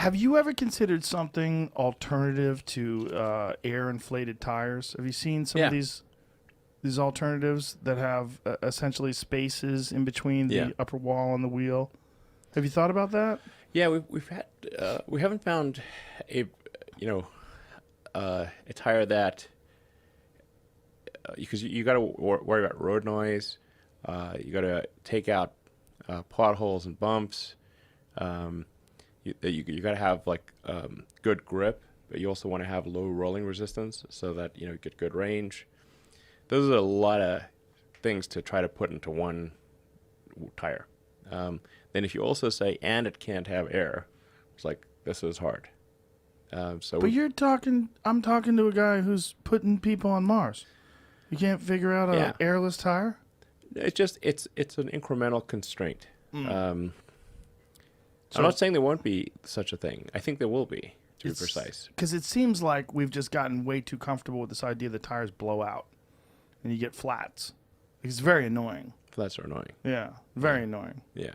Have you ever considered something alternative to air-inflated tires? Have you seen some of these alternatives that have essentially spaces in between the upper wall and the wheel? Have you thought about that? Yeah, we haven't found a a tire that because you got to worry about road noise. You got to take out potholes and bumps. You got to have good grip, but you also want to have low rolling resistance so that you get good range. Those are a lot of things to try to put into one tire. Then if you also say, and it can't have air, it's like, this is hard. But I'm talking to a guy who's putting people on Mars. You can't figure out an airless tire? It's an incremental constraint. I'm not saying there won't be such a thing. I think there will be, to be precise. Because it seems like we've just gotten way too comfortable with this idea that tires blow out and you get flats. It's very annoying. Flats are annoying. Yeah, very annoying. Yeah.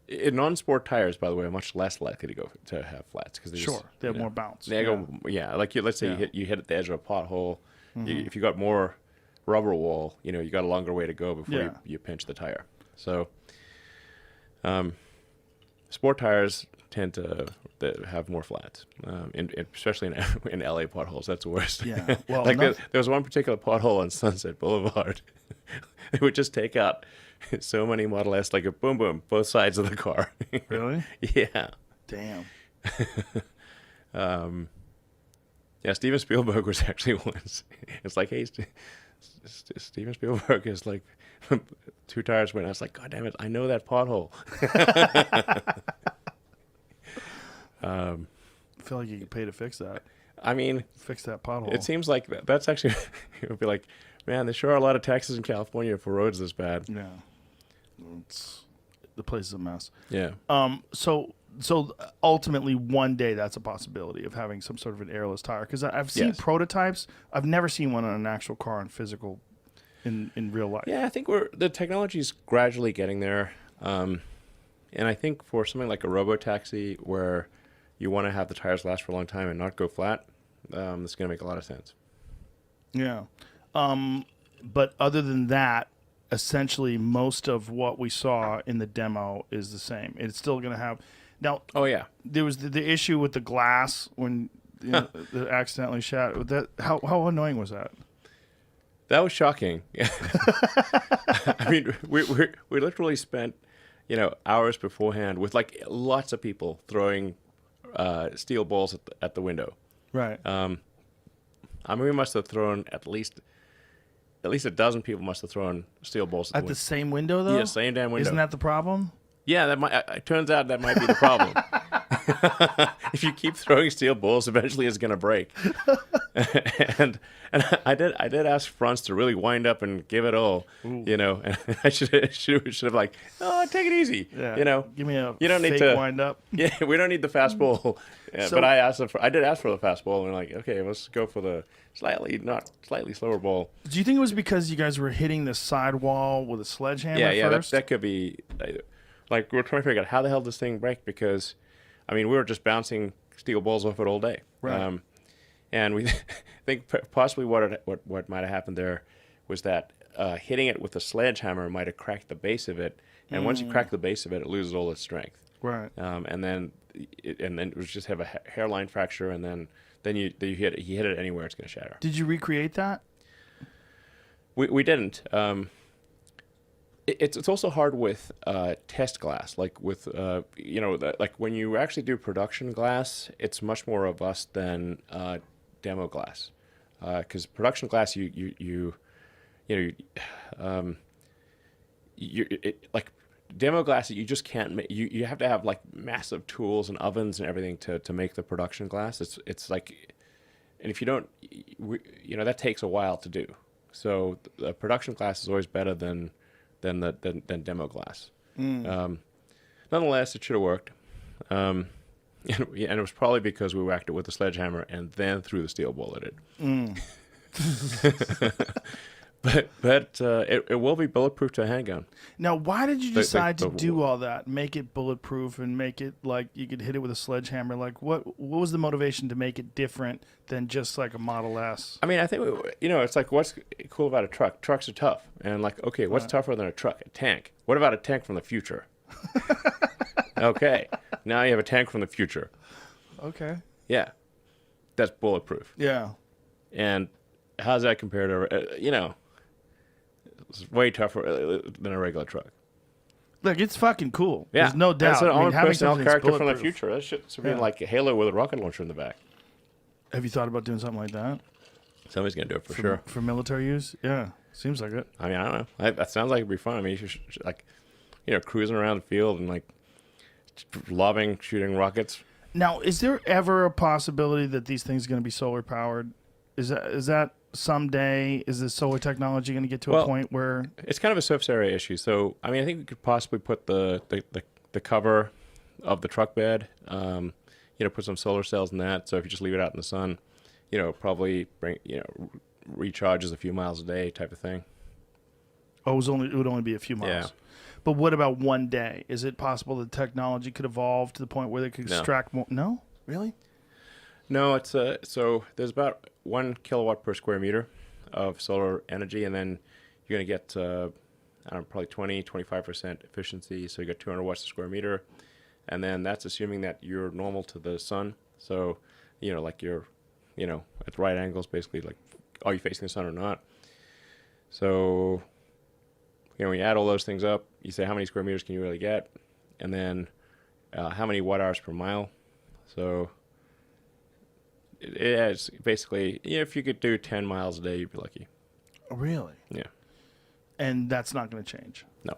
Non-sport tires, by the way, are much less likely to have flats because they have more bounce. They go, let's say you hit at the edge of a pothole. Mm-hmm. If you got more rubber wall, you got a longer way to go before you pinch the tire. So, sport tires tend to have more flats, especially in LA potholes. That's the worst. Yeah. Well, there was one particular pothole on Sunset Boulevard. They would just take out so many Model S, like a boom, boom, both sides of the car. Really? Yeah. Damn. Steven Spielberg was actually once. It's like, hey, Steven Spielberg is like, two tires went. I was like, God damn it, I know that pothole. I feel like you could pay to fix that. I mean, fix that pothole. It seems like that's actually, it would be like, man, there sure are a lot of taxes in California for roads this bad. Yeah. The place is a mess. Yeah. So ultimately, one day that's a possibility of having some sort of an airless tire. Because I've seen prototypes. I've never seen one on an actual car in physical, in real life. Yeah, I think the technology's gradually getting there. And I think for something like a robo-taxi where you want to have the tires last for a long time and not go flat, this is going to make a lot of sense. Yeah. But other than that, essentially most of what we saw in the demo is the same. It's still going to have... Now, there was the issue with the glass when it accidentally shattered. How annoying was that? That was shocking. I mean, we literally spent hours beforehand with like lots of people throwing steel balls at the window. Right. I mean, we must have thrown at least a dozen people must have thrown steel balls at the same window, though. Yeah, same damn window. Isn't that the problem? Yeah, it turns out that might be the problem. If you keep throwing steel balls, eventually it's going to break. and I did ask Franz to really wind up and give it all. Ooh. And I should have like, take it easy. Yeah. Give me a you don't fake need to wind up. Yeah, we don't need the fastball. But I did ask for the fastball, and like, okay, let's go for the slightly slower ball. Do you think it was because you guys were hitting the sidewall with a sledgehammer first? That could be. Like, we're trying to figure out how the hell this thing break because, I mean, we were just bouncing steel balls off it all day. Right. And we think possibly what might have happened there was that hitting it with a sledgehammer might have cracked the base of it. And once you crack the base of it, it loses all its strength. Right. And then it was just have a hairline fracture, and then you hit it anywhere, it's going to shatter. Did you recreate that? We didn't. It's also hard with test glass, like with like when you actually do production glass, it's much more robust than demo glass, because production glass like demo glass you just can't make. You have to have like massive tools and ovens and everything to make the production glass. It's like, and if you don't, that takes a while to do. So the production glass is always better than demo glass. Nonetheless, it should have worked. And it was probably because we whacked it with a sledgehammer and then threw the steel ball at it. but it will be bulletproof to a handgun. Now, why did you decide to do all that? Make it bulletproof and make it like you could hit it with a sledgehammer. Like, what was the motivation to make it different than just like a Model S? I mean, I think it's like what's cool about a truck? Trucks are tough, and like, okay, what's tougher than a truck? A tank. What about a tank from the future? Okay, now you have a tank from the future. Okay. Yeah, that's bulletproof. Yeah. And how's that compared to it's way tougher than a regular truck. Look, it's fucking cool. Yeah. There's no doubt. That's an armored having personnel something that's character from the bulletproof. future. That shit's being like a Halo with a rocket launcher in the back. Have you thought about doing something like that? Somebody's gonna do it for sure. For military use? Yeah. Seems like it. I mean, I don't know. That sounds like it'd be fun. I mean, you should like, cruising around the field and like loving shooting rockets. Now, is there ever a possibility that these things are going to be solar powered? Is that someday? Is the solar technology going to get to a point where it's kind of a surface area issue? So, I mean, I think we could possibly put the cover of the truck bed, put some solar cells in that. So if you just leave it out in the sun, probably recharges a few miles a day type of thing. Oh, it would only be a few miles. Yeah. But what about one day? Is it possible that technology could evolve to the point where they could extract more? No, really? No, it's so there's about 1 kilowatt per square meter of solar energy, and then you're going to get probably 25% efficiency. So you got 200 watts per square meter, and then that's assuming that you're normal to the sun. So like you're at the right angles, basically, like are you facing the sun or not? So when you add all those things up, you say how many square meters can you really get, and then how many watt hours per mile. So it is basically, if you could do 10 miles a day, you'd be lucky. Really? Yeah. And that's not going to change? No.